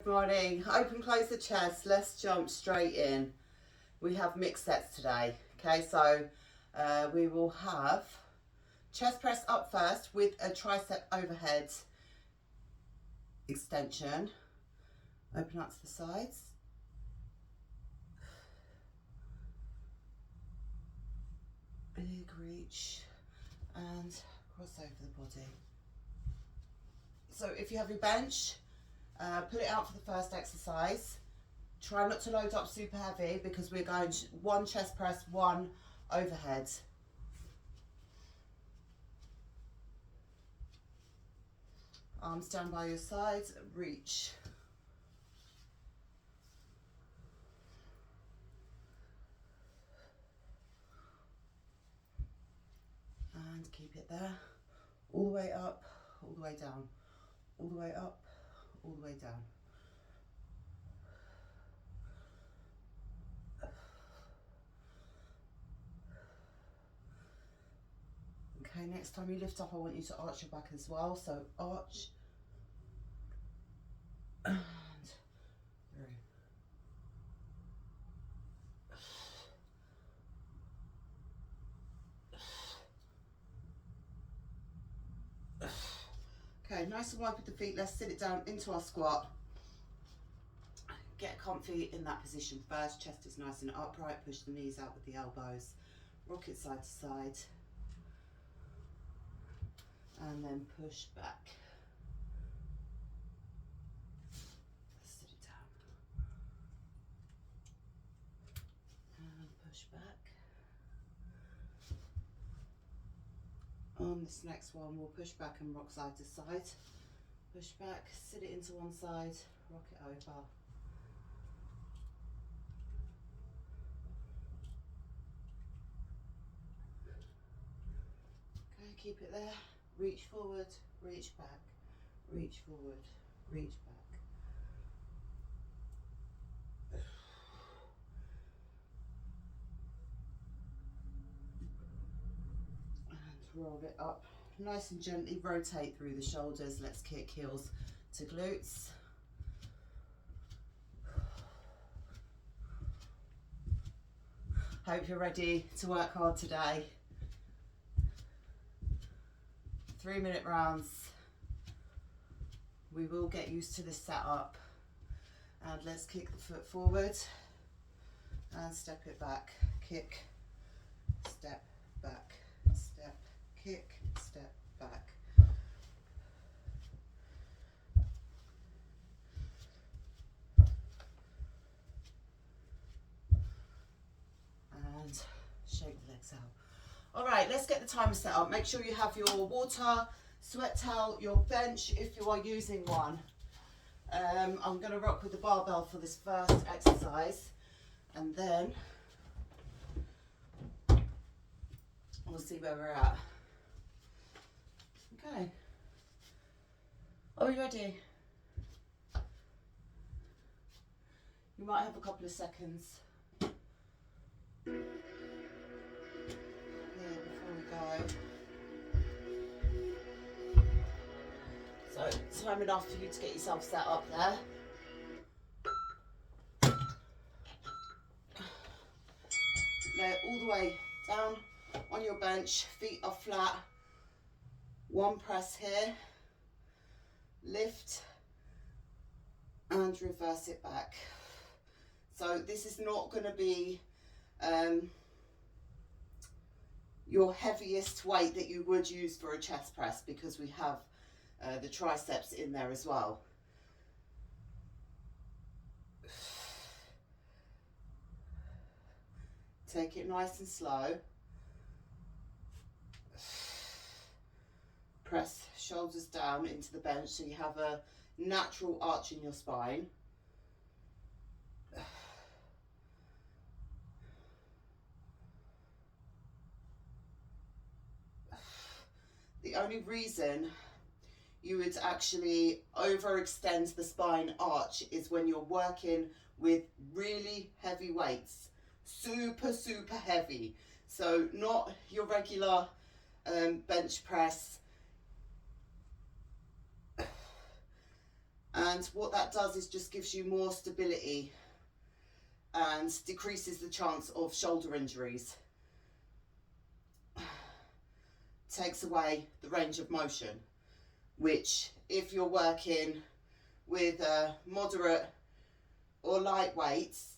morning. Open, close the chest. Let's jump straight in. We have mixed sets today. Okay, so we will have chest press up first with a tricep overhead extension. Open up to the sides. Big reach and cross over the body. So if you have your bench, put it out for the first exercise. Try not to load up super heavy because we're going one chest press, one overhead. Arms down by your sides, reach. And keep it there. All the way up, all the way down. All the way up, all the way down. Okay, next time you lift up, I want you to arch your back as well. So arch and through. Okay, nice and wide with the feet. Let's sit it down into our squat. Get comfy in that position first. Chest is nice and upright. Push the knees out with the elbows. Rock it side to side. And then push back. Sit it down. And push back. On this next one, we'll push back and rock side to side. Push back, sit it into one side, rock it over. Okay, keep it there. Reach forward, reach back, reach forward, reach back. And roll it up. Nice and gently rotate through the shoulders. Let's kick heels to glutes. Hope you're ready to work hard today. 3-minute rounds. We will get used to this setup. And let's kick the foot forward and step it back. Kick, step, back, step, kick, step, back. And shake the legs out. All right, let's get the timer set up. Make sure you have your water, sweat towel, your bench if you are using one. I'm going to rock with the barbell for this first exercise, and then we'll see where we're at. Okay. Are we ready? You might have a couple of seconds here before we go. So, time enough for you to get yourself set up there. Lay it all the way down on your bench, feet are flat. One press here, lift and reverse it back. So this is not going to be your heaviest weight that you would use for a chest press because we have the triceps in there as well. Take it nice and slow. Press shoulders down into the bench so you have a natural arch in your spine. The only reason you would actually overextend the spine arch is when you're working with really heavy weights, super heavy. So not your regular bench press. And what that does is just gives you more stability and decreases the chance of shoulder injuries. Takes away the range of motion, which if you're working with moderate or light weights,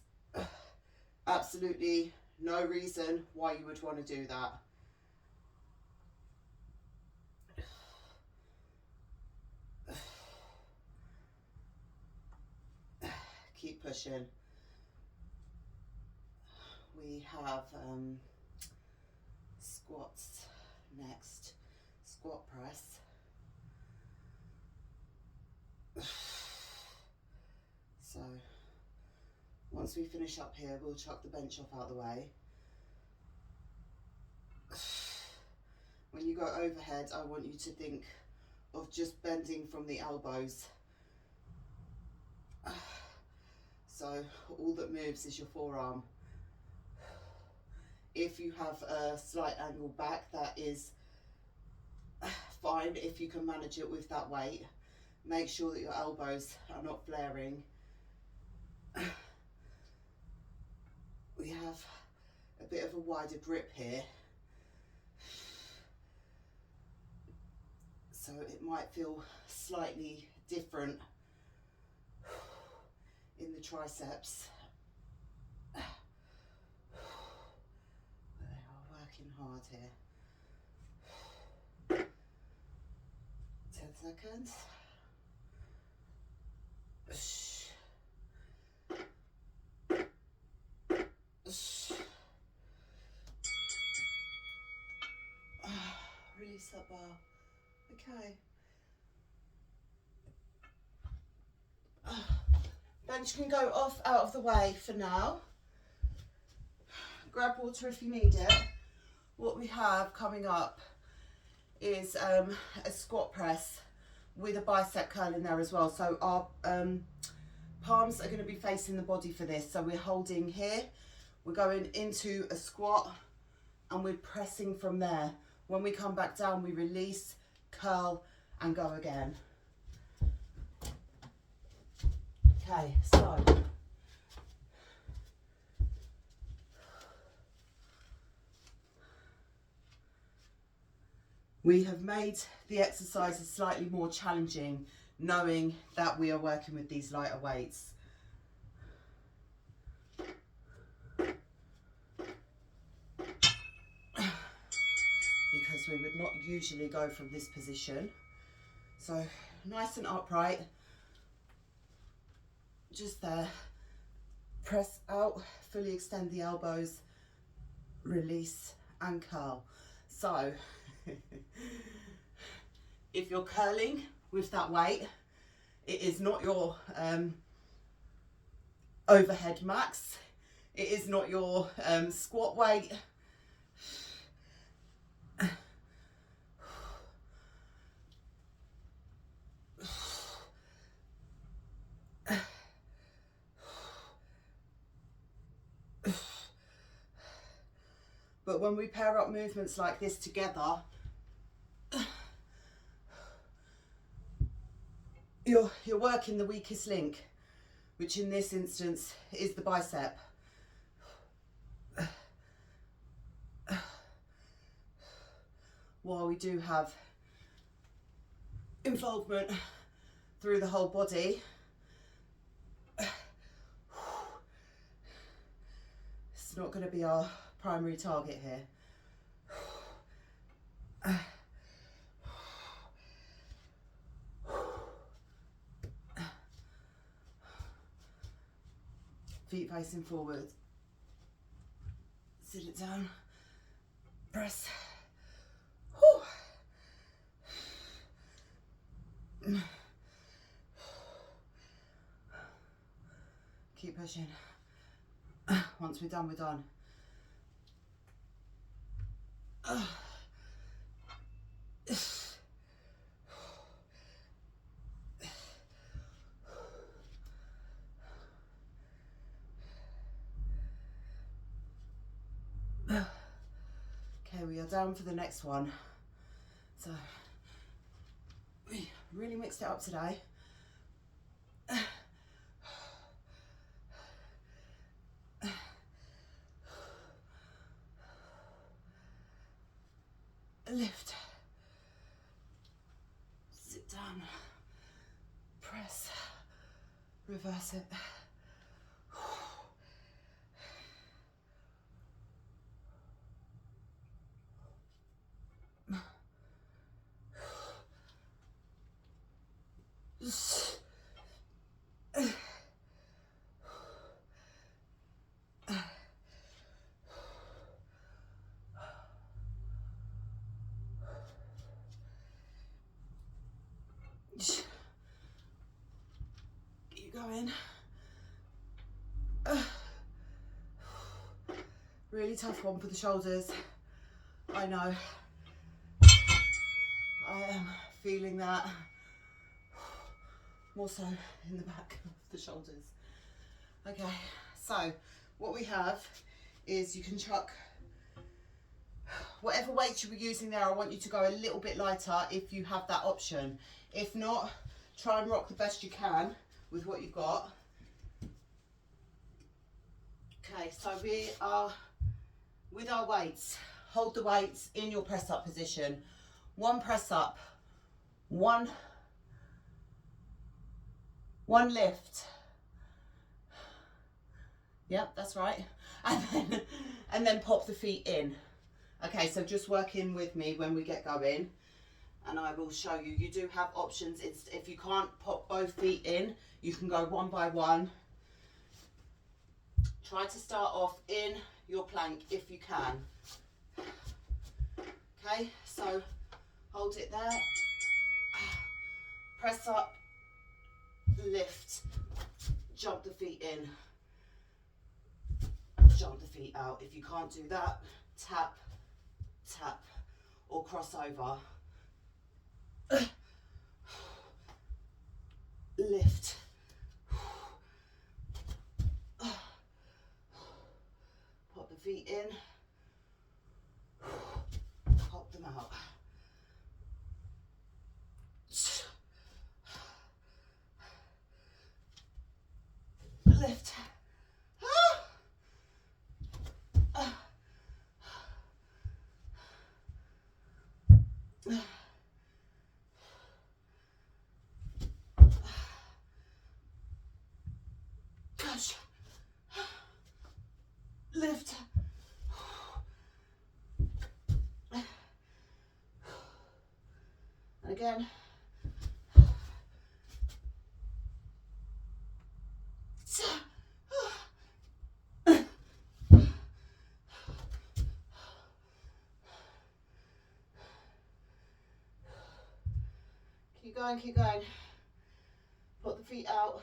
absolutely no reason why you would want to do that. Keep pushing. We have squats next. Squat press. So once we finish up here, we'll chuck the bench off out the way. When you go overhead, I want you to think of just bending from the elbows. So all that moves is your forearm. If you have a slight angle back, that is fine if you can manage it with that weight. Make sure that your elbows are not flaring. We have a bit of a wider grip here, so it might feel slightly different in the triceps. They are working hard here. 10 seconds. Release that bar. Okay. Bench can go off out of the way for now. Grab water if you need it. What we have coming up is a squat press with a bicep curl in there as well. So our palms are going to be facing the body for this. So we're holding here, we're going into a squat and we're pressing from there. When we come back down, we release, curl and go again. Okay, so we have made the exercises slightly more challenging, knowing that we are working with these lighter weights. Because we would not usually go from this position. So nice and upright, just there. Press out, fully extend the elbows, release and curl. So if you're curling with that weight, it is not your overhead max, it is not your squat weight. But when we pair up movements like this together, you're working the weakest link, which in this instance is the bicep. While we do have involvement through the whole body, it's not going to be our primary target here. Feet facing forward. Sit it down. Press. Keep pushing. Once we're done, we're done. Okay, we are down for the next one. So we really mixed it up today. lift, sit down, press, reverse it. Keep going. Really tough one for the shoulders. I know. I am feeling that more so in the back of the shoulders. Okay, so what we have is you can chuck whatever weight you were using there. I want you to go a little bit lighter if you have that option. If not, try and rock the best you can with what you've got. Okay, so we are with our weights. Hold the weights in your press up position. One press up, one lift. Yep, that's right. And then pop the feet in. Okay, so just work in with me when we get going, and I will show you. You do have options. If you can't pop both feet in, you can go one by one. Try to start off in your plank if you can. Okay, so hold it there. Press up, lift, jump the feet in, jump the feet out. If you can't do that, tap, tap, or cross over. Lift. Pop the feet in, pop them out. Lift. Gosh. Lift. And again. Keep going, keep going. Put the feet out.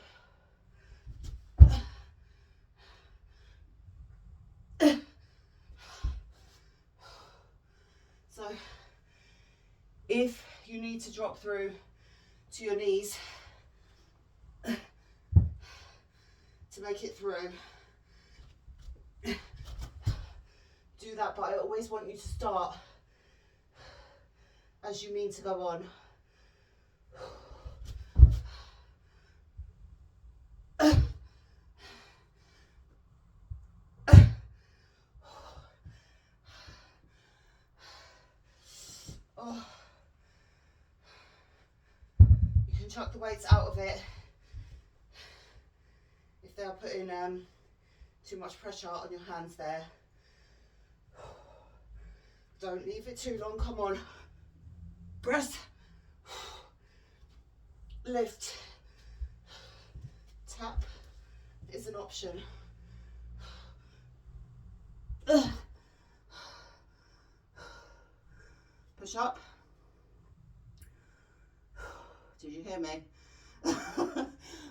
So, if you need to drop through to your knees to make it through, do that, but I always want you to start as you mean to go on. Oh. You can chuck the weights out of it if they're putting too much pressure on your hands there. Don't leave it too long, come on. Press, lift, tap is an option. Push up. Did you hear me?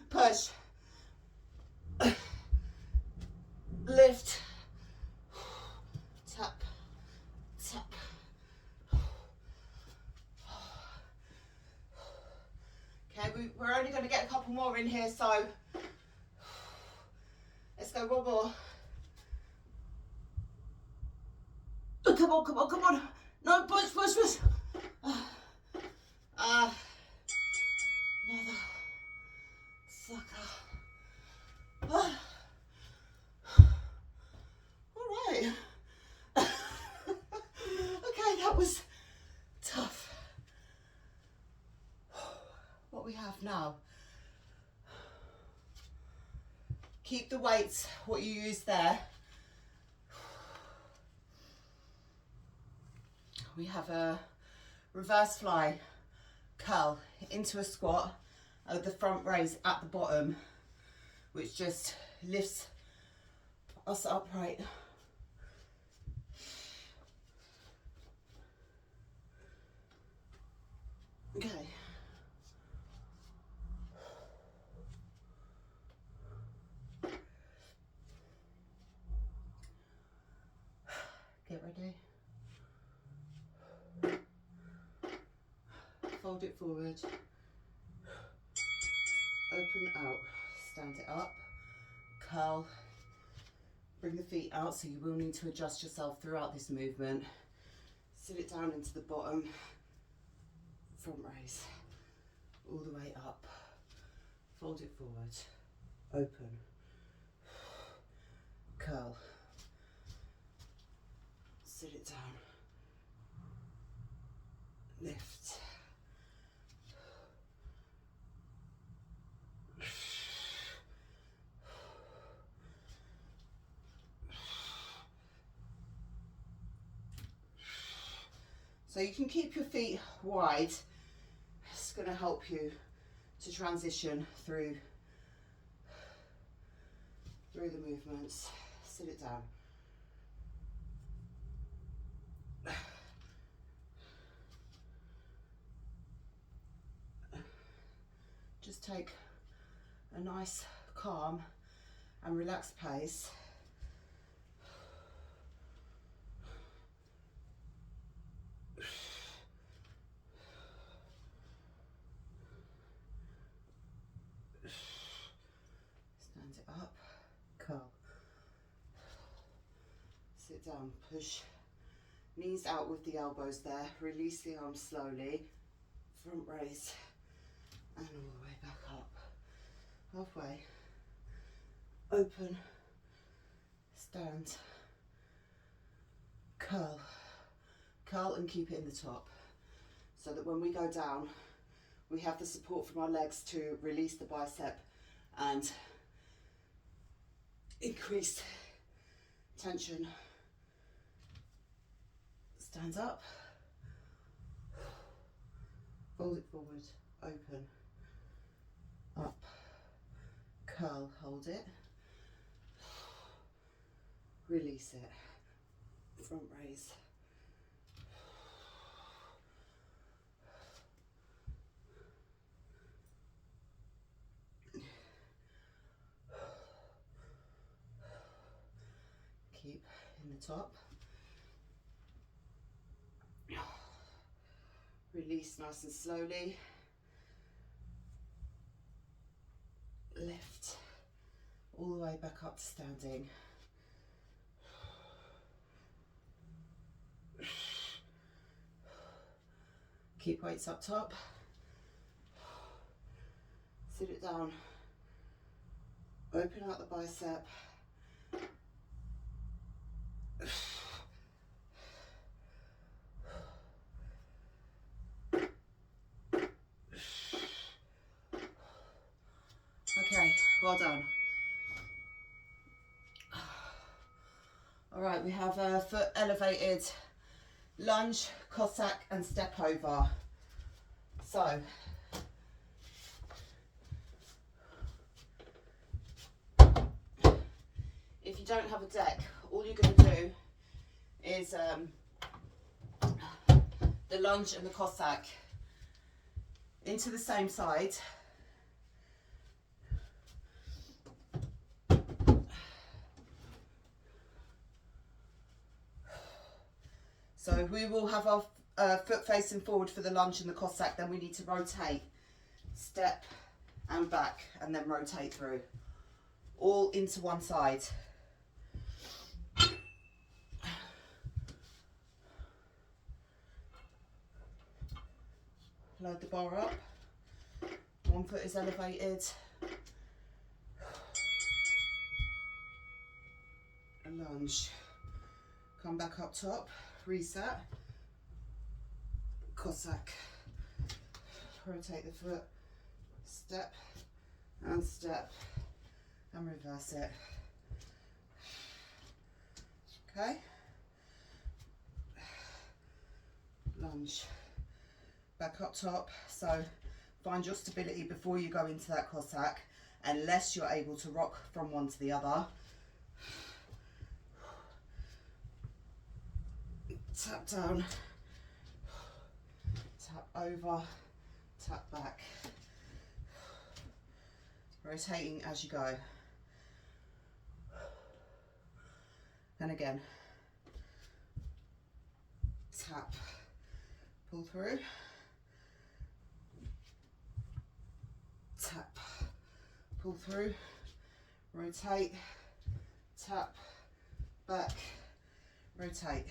Push. Lift. Tap. Tap. Okay, we're only going to get a couple more in here, so let's go one more. Oh, come on, come on, come on. No, push, push, push. Mother sucker. All right. Okay, Now, keep the weights, what you use there. We have a reverse fly curl into a squat with the front raise at the bottom, which just lifts us upright. Okay. Get ready. Fold it forward. Open out. Stand it up. Curl. Bring the feet out, so you will need to adjust yourself throughout this movement. Sit it down into the bottom. Front raise. All the way up. Fold it forward. Open. Curl. Sit it down. Lift. So you can keep your feet wide. It's going to help you to transition through the movements. Sit it down. Just take a nice, calm and relaxed pace. Stand it up, curl. Sit down, push knees out with the elbows there. Release the arms slowly. Front raise. And all the way back up. Halfway. Open. Stand. Curl. Curl and keep it in the top. So that when we go down, we have the support from our legs to release the bicep and increase tension. Stand up. Fold it forward. Open. Up, curl, hold it, release it, front raise, keep in the top, release nice and slowly. Lift all the way back up to standing. Keep weights up top. Sit it down. Open out the bicep. Okay, well done. All right, we have a foot elevated lunge, Cossack and step over. So, if you don't have a deck, all you're going to do is the lunge and the Cossack into the same side. So we will have our foot facing forward for the lunge and the Cossack, then we need to rotate, step and back, and then rotate through, all into one side. Load the bar up, one foot is elevated, a lunge, come back up top, reset, Cossack, rotate the foot, step and step and reverse it. Okay, lunge back up top. So find your stability before you go into that Cossack, unless you're able to rock from one to the other. Tap down, tap over, tap back, rotating as you go. And again, tap, pull through, tap, pull through, rotate, tap, back, rotate.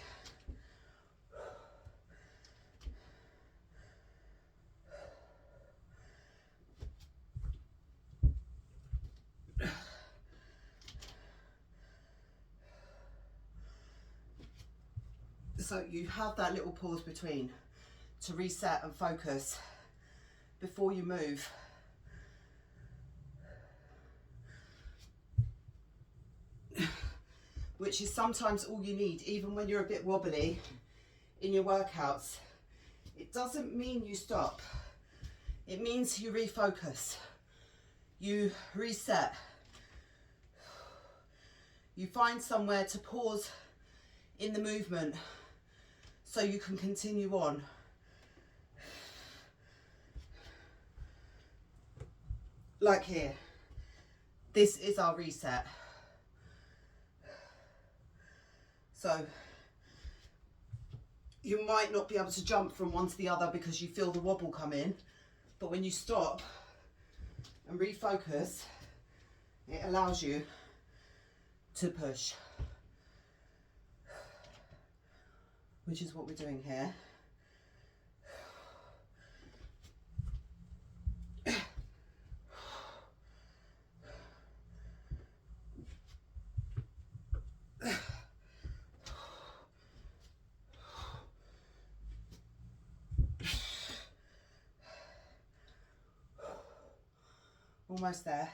So you have that little pause between to reset and focus before you move. Which is sometimes all you need, even when you're a bit wobbly in your workouts. It doesn't mean you stop. It means you refocus. You reset. You find somewhere to pause in the movement so you can continue on. Like here, this is our reset. So you might not be able to jump from one to the other because you feel the wobble come in, but when you stop and refocus, it allows you to push, which is what we're doing here. Almost there.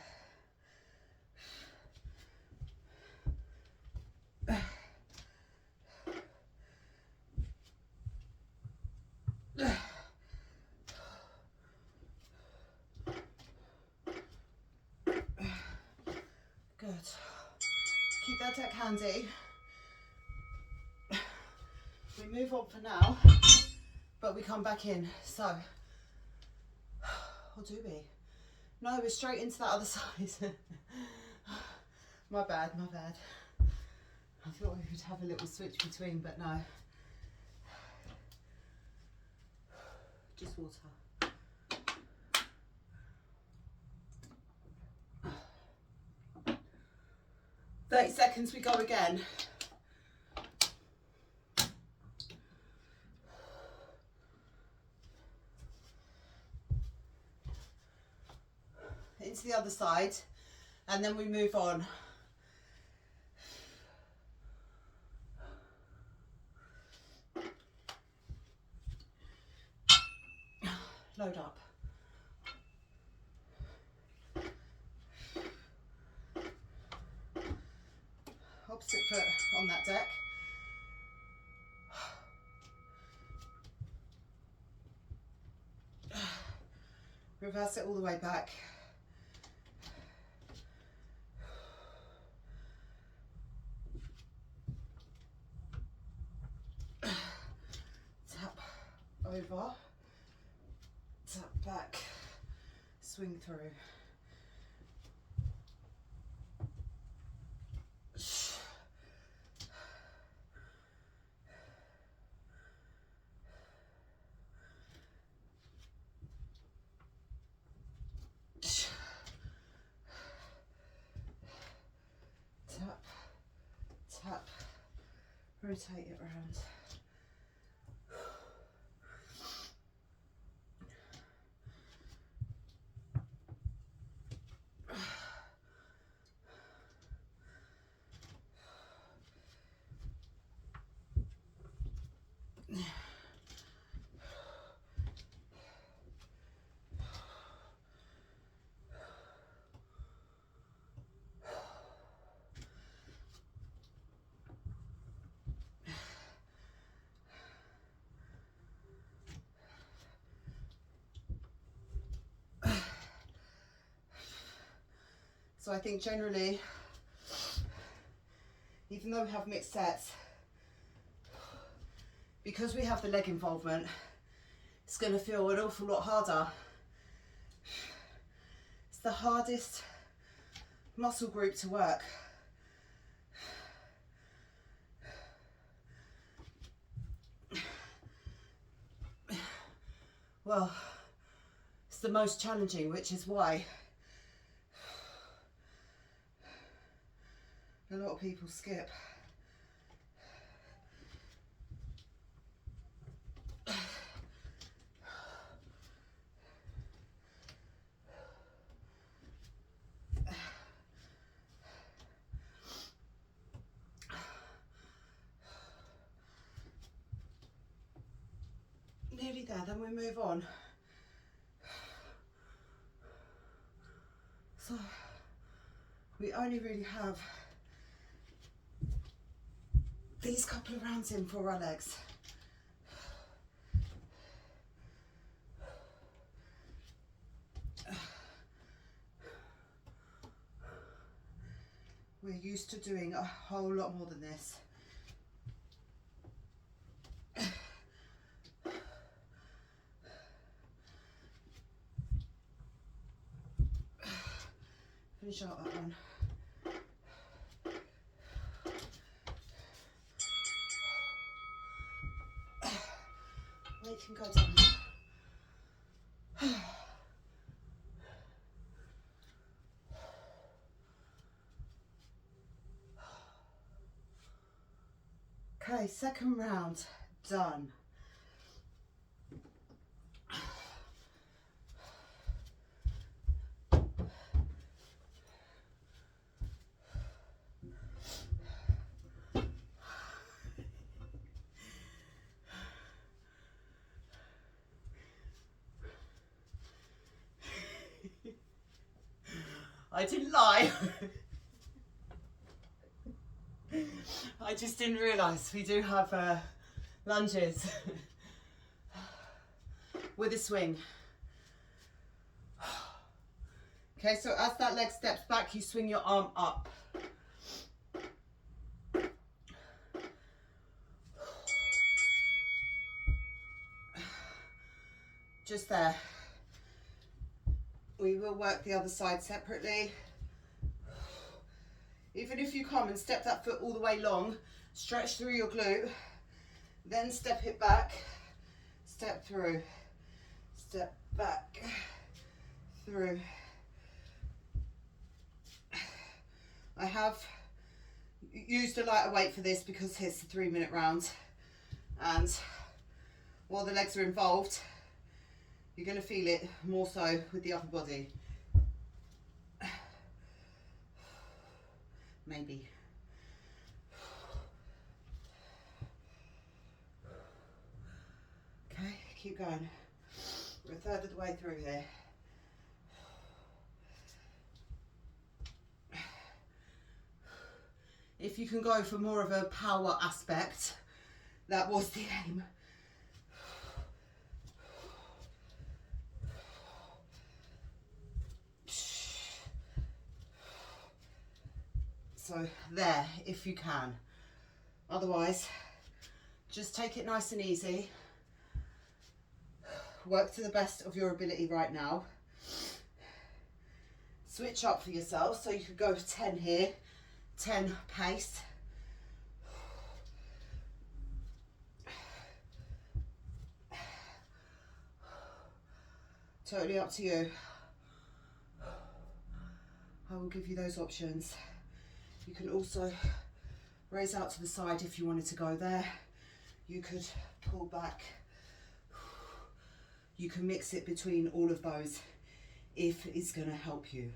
Good. Keep that deck handy. We move on for now, but we come back in. So, or do we? No, we're straight into that other side. My bad, my bad. I thought we would have a little switch between, but no. Just water. 30 seconds, we go again. Into the other side, and then we move on. Load up. Opposite foot on that deck. Reverse it all the way back. Tap over, tap back, swing through. Tap, tap, rotate it around. So I think generally, even though we have mixed sets, because we have the leg involvement, it's going to feel an awful lot harder. It's the hardest muscle group to work. Well, it's the most challenging, which is why a lot of people skip. Nearly there, then we move on. So we only really have these couple of rounds in for our legs. We're used to doing a whole lot more than this. Finish out that one. We can go down. Okay, second round done. I didn't lie. I just didn't realise we do have lunges with a swing. Okay, so as that leg steps back, you swing your arm up. Just there. We will work the other side separately. Even if you come and step that foot all the way long, stretch through your glute, then step it back, step through, step back, through. I have used a lighter weight for this because it's a 3-minute round, and while the legs are involved, you're going to feel it more so with the upper body. Maybe. Okay, keep going. We're a third of the way through here. If you can go for more of a power aspect, that was the aim. So there, if you can. Otherwise, just take it nice and easy. Work to the best of your ability right now. Switch up for yourself, so you could go for 10 here, 10 pace. Totally up to you. I will give you those options. You can also raise out to the side if you wanted to go there. You could pull back. You can mix it between all of those if it's going to help you.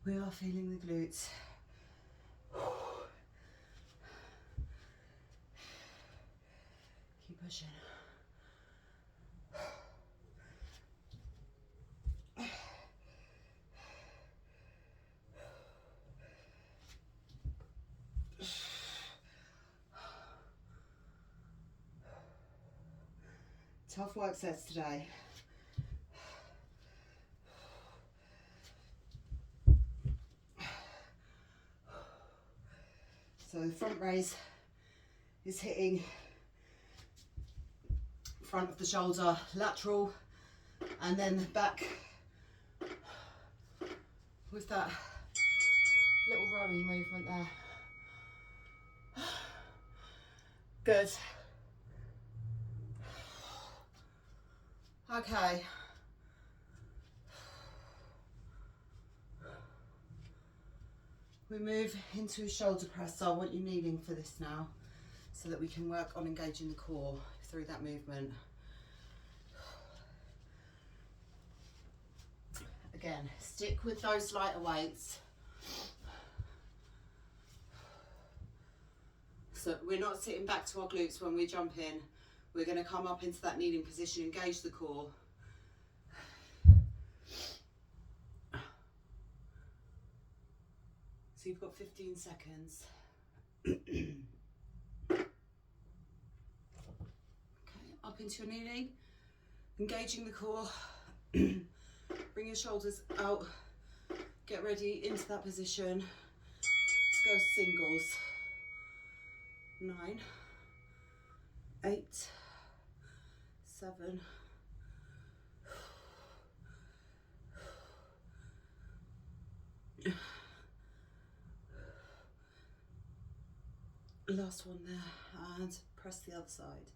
We are feeling the glutes. Keep pushing. Tough work sets today. So the front raise is hitting front of the shoulder, lateral, and then the back with that little rowing movement there. Good. Okay. We move into a shoulder press, so I want you kneeling for this now so that we can work on engaging the core through that movement. Again, stick with those lighter weights. So we're not sitting back to our glutes when we jump in. We're going to come up into that kneeling position, engage the core. So you've got 15 seconds. Okay, up into your kneeling, engaging the core. Bring your shoulders out, get ready into that position. Let's go singles. 9, 8, 7, 8. Last one there, and press the other side.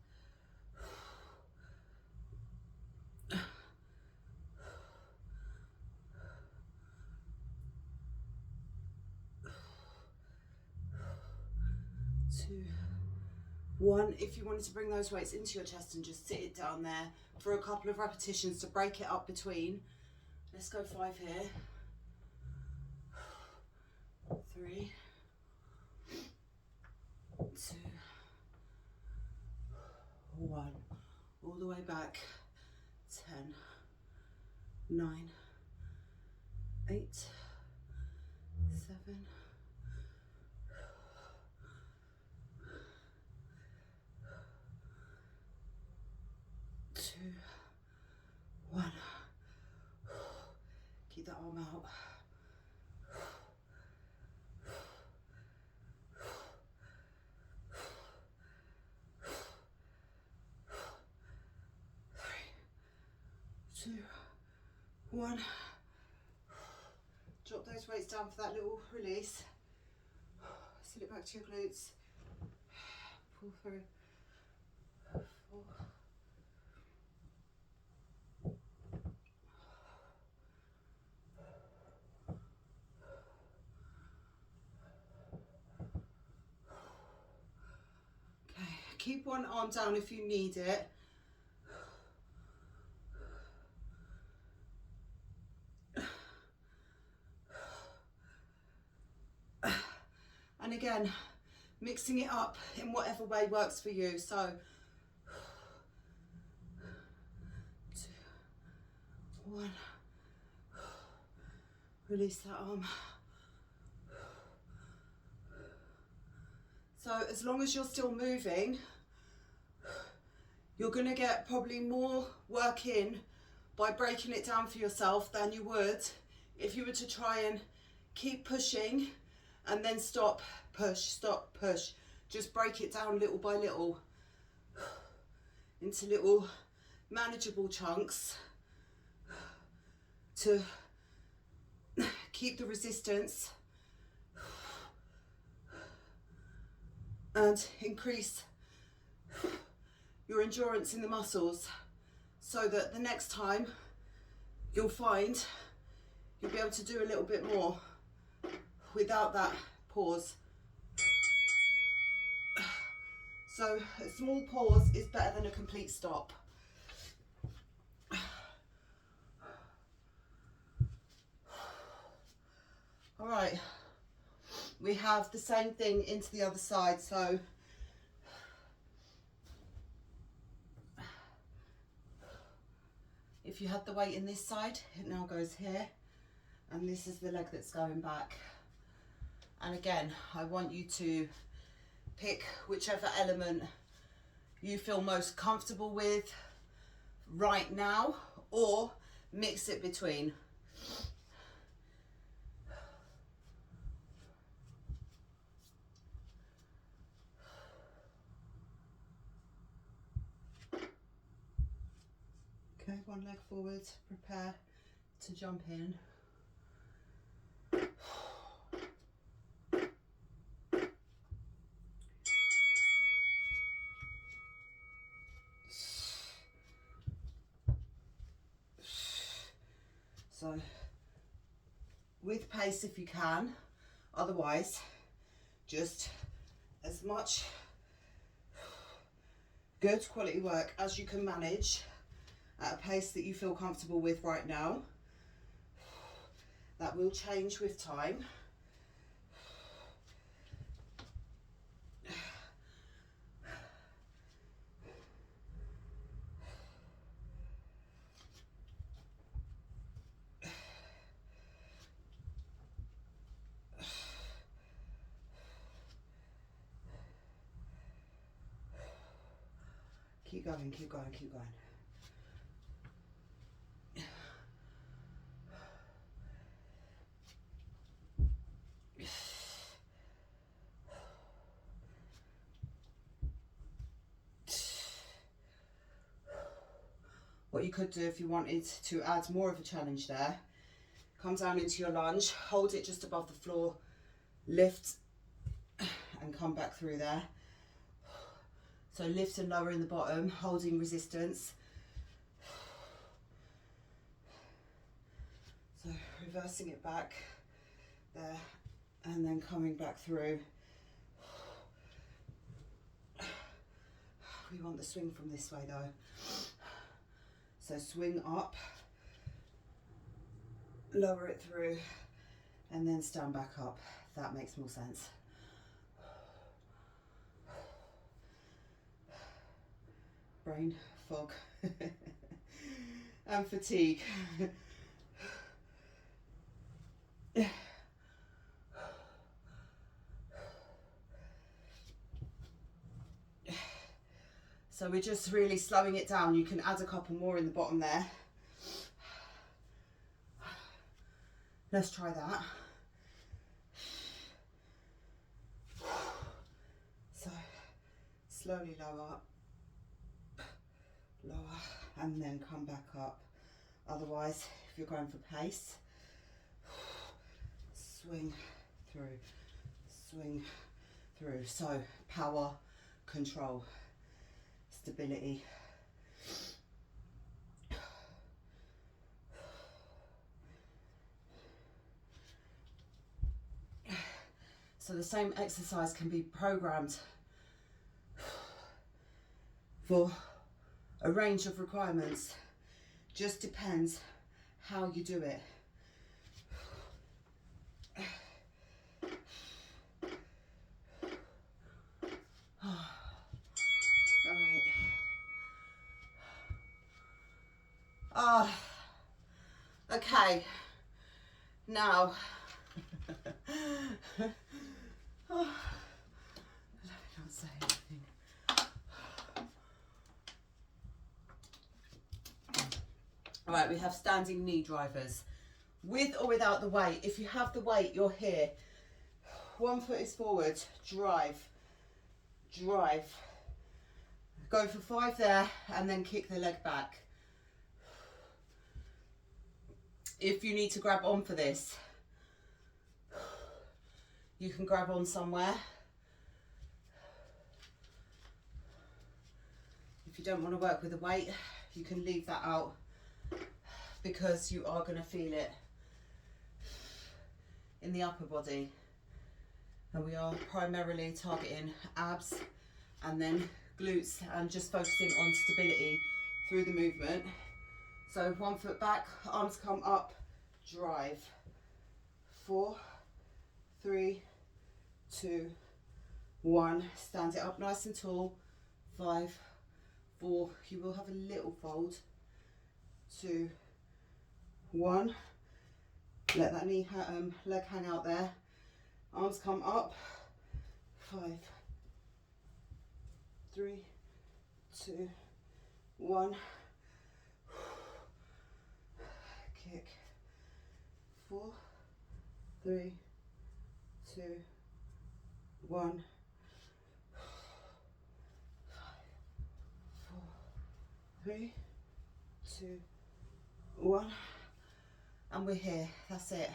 2, 1. If you wanted to bring those weights into your chest and just sit it down there for a couple of repetitions to break it up between. Let's go 5 here. 3, 2, 1. All the way back. 10, 9, 8, 7, 2, 1. Keep that arm out. 3, 2, 1. Drop those weights down for that little release. Sit it back to your glutes. Pull through. 4. Okay, keep one arm down if you need it. And again, mixing it up in whatever way works for you. So, 2, 1. Release that arm. So as long as you're still moving, you're going to get probably more work in by breaking it down for yourself than you would if you were to try and keep pushing and then stop, push, stop, push. Just break it down little by little into little manageable chunks to keep the resistance and increase your endurance in the muscles, so that the next time you'll find you'll be able to do a little bit more without that pause. So a small pause is better than a complete stop. All right, we have the same thing into the other side. So if you had the weight in this side, it now goes here, and this is the leg that's going back. And again, I want you to pick whichever element you feel most comfortable with. right now, or mix it between. Okay, one leg forward, prepare to jump in. So, with pace if you can, otherwise, just as much good quality work as you can manage at a pace that you feel comfortable with right now. That will change with time. Keep going, keep going, keep going. What you could do if you wanted to add more of a challenge there, come down into your lunge, hold it just above the floor, lift and come back through there. So lift and lower in the bottom, holding resistance. So reversing it back there and then coming back through. We want the swing from this way though. So swing up, lower it through, and then stand back up. That makes more sense. Brain fog and fatigue. So we're just really slowing it down. You can add a couple more in the bottom there. Let's try that. So slowly lower, and then come back up. Otherwise, if you're going for pace, swing through, swing through. So power, control, stability. So the same exercise can be programmed for a range of requirements. Just depends how you do it. All right. Okay. Now. I can't say anything. All right, we have standing knee drivers. With or without the weight. If you have the weight, you're here. One foot is forward, drive, drive. Go for 5 there and then kick the leg back. If you need to grab on for this, you can grab on somewhere. If you don't want to work with the weight, you can leave that out because you are going to feel it in the upper body. And we are primarily targeting abs and then glutes and just focusing on stability through the movement. So 1 foot back, arms come up, drive. 4, 3, 2, 1. Stand it up nice and tall. 5, 4. You will have a little fold. 2, 1. Let that leg hang out there. Arms come up. 5, 3, 2, 1. 4, 3, 2, 1. 5, 4, 3, 2, 1. And we're here. That's it.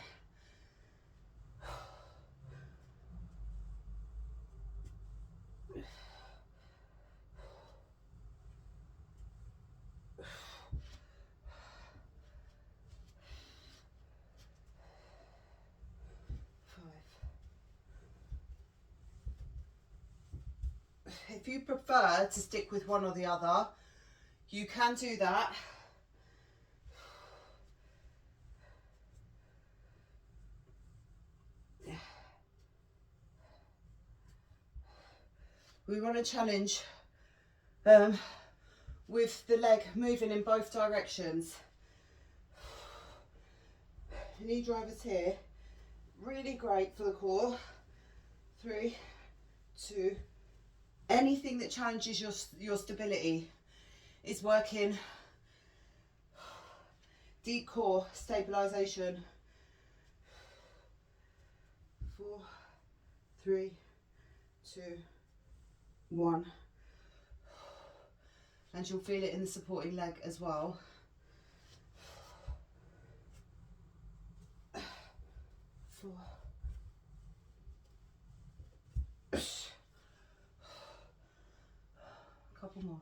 If you prefer to stick with one or the other, you can do that. We want to challenge with the leg moving in both directions. Knee drivers here, really great for the core. 3, 2, anything that challenges your stability is working. Deep core stabilization. 4, 3, 2, 1. And you'll feel it in the supporting leg as well. 4. A couple more.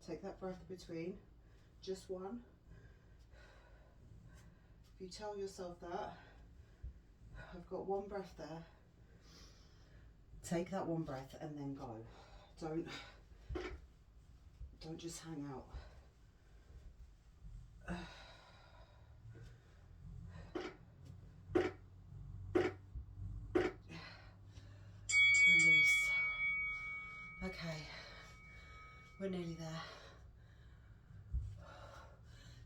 Take that breath in between, just one. If you tell yourself that, I've got one breath there, take that one breath and then go. Don't just hang out. Release. Okay, we're nearly there.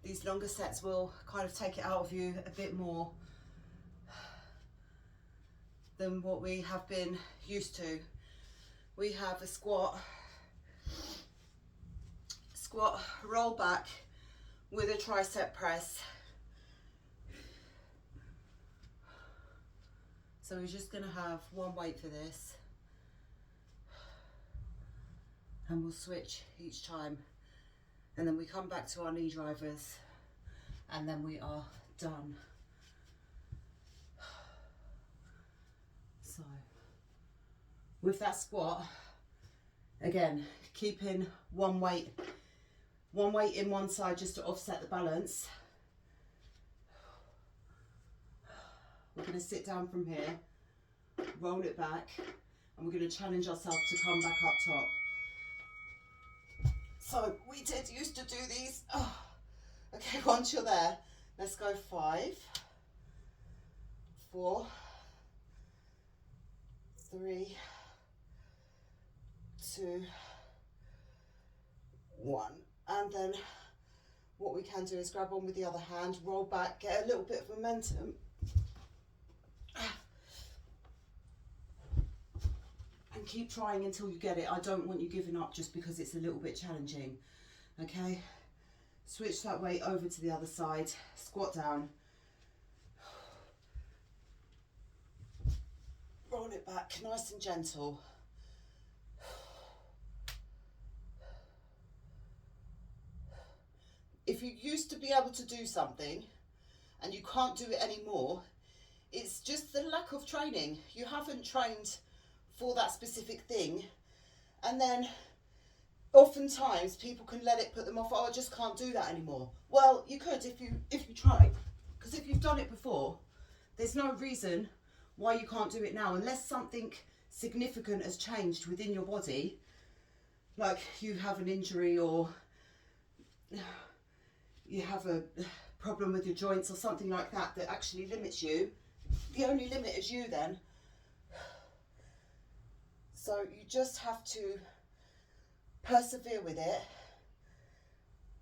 These longer sets will kind of take it out of you a bit more than what we have been used to. We have a squat, roll back with a tricep press. So we're just going to have one weight for this, and we'll switch each time, and then we come back to our knee drivers, and then we are done. So with that squat, again, keeping one weight in one side just to offset the balance. We're going to sit down from here, roll it back, and we're going to challenge ourselves to come back up top. So we used to do these. Oh. Okay, once you're there, let's go 5, 4, 3, 2, 1. And then what we can do is grab on with the other hand, roll back, get a little bit of momentum. And keep trying until you get it. I don't want you giving up just because it's a little bit challenging. Okay? Switch that weight over to the other side, squat down, roll it back, nice and gentle. If you used to be able to do something and you can't do it anymore, it's just the lack of training. You haven't trained for that specific thing, and then oftentimes people can let it put them off. Oh, I just can't do that anymore. Well, you could if you try, because if you've done it before, there's no reason why you can't do it now, unless something significant has changed within your body, like you have an injury or you have a problem with your joints or something like that that actually limits you. The only limit is you then. So you just have to persevere with it,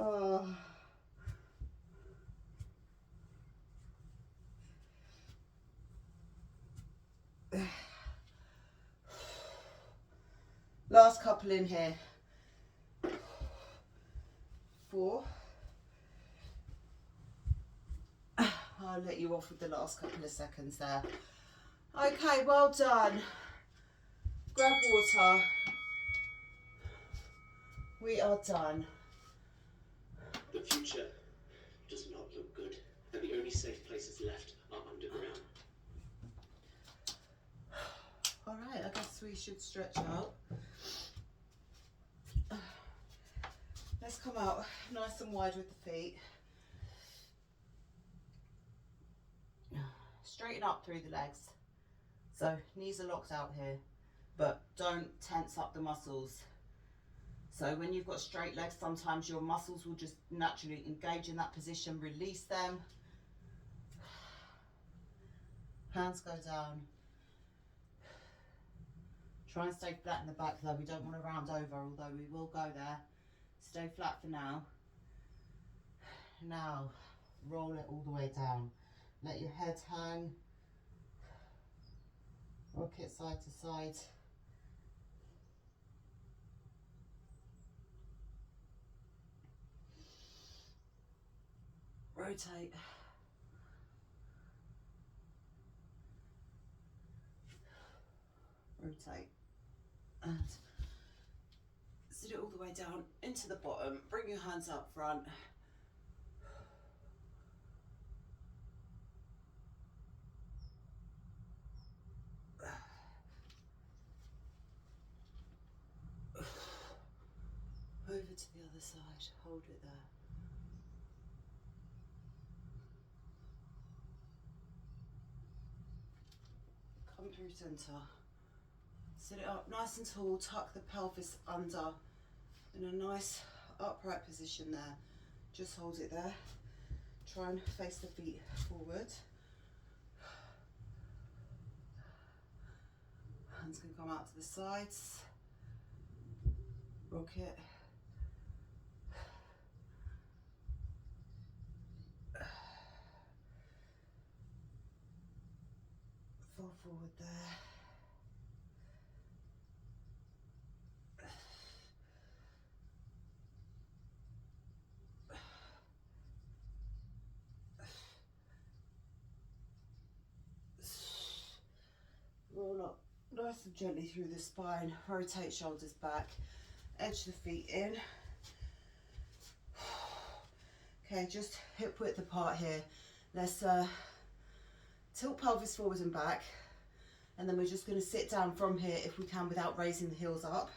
Oh. Last couple in here. 4. I'll let you off with the last couple of seconds there. Okay, well done. Grab water. We are done. The future does not look good, and the only safe places left are underground. All right, I guess we should stretch out. Let's come out nice and wide with the feet. Straighten up through the legs. So knees are locked out here, but don't tense up the muscles. So when you've got straight legs, sometimes your muscles will just naturally engage in that position, release them. Hands go down. Try and stay flat in the back though, we don't want to round over, although we will go there. Stay flat for now. Now, roll it all the way down. Let your head hang. Rock it side to side. Rotate. Rotate. And sit it all the way down into the bottom. Bring your hands up front. Over to the other side. Hold it there. Come through centre. Sit it up nice and tall. Tuck the pelvis under in a nice upright position there. Just hold it there. Try and face the feet forward. Hands can come out to the sides. Rock it. Fall forward there. Roll up nice and gently through the spine. Rotate shoulders back. Edge the feet in. Okay, just hip width apart here. Let's tilt pelvis forward and back, and then we're just going to sit down from here if we can without raising the heels up.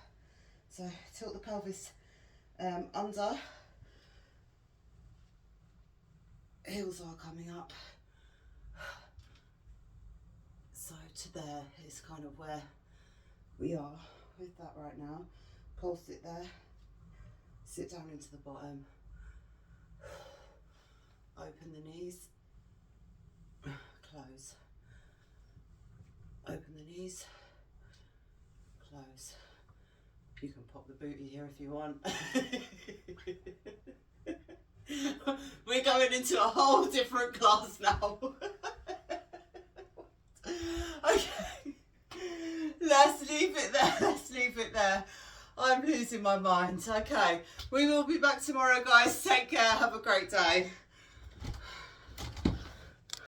So tilt the pelvis under, heels are coming up. So to there is kind of where we are with that right now. Pulse it there, sit down into the bottom, open the knees, close, open the knees, close. You can pop the booty here if you want. We're going into a whole different class now. Okay, let's leave it there, let's leave it there. I'm losing my mind. Okay, we will be back tomorrow, guys. Take care, have a great day.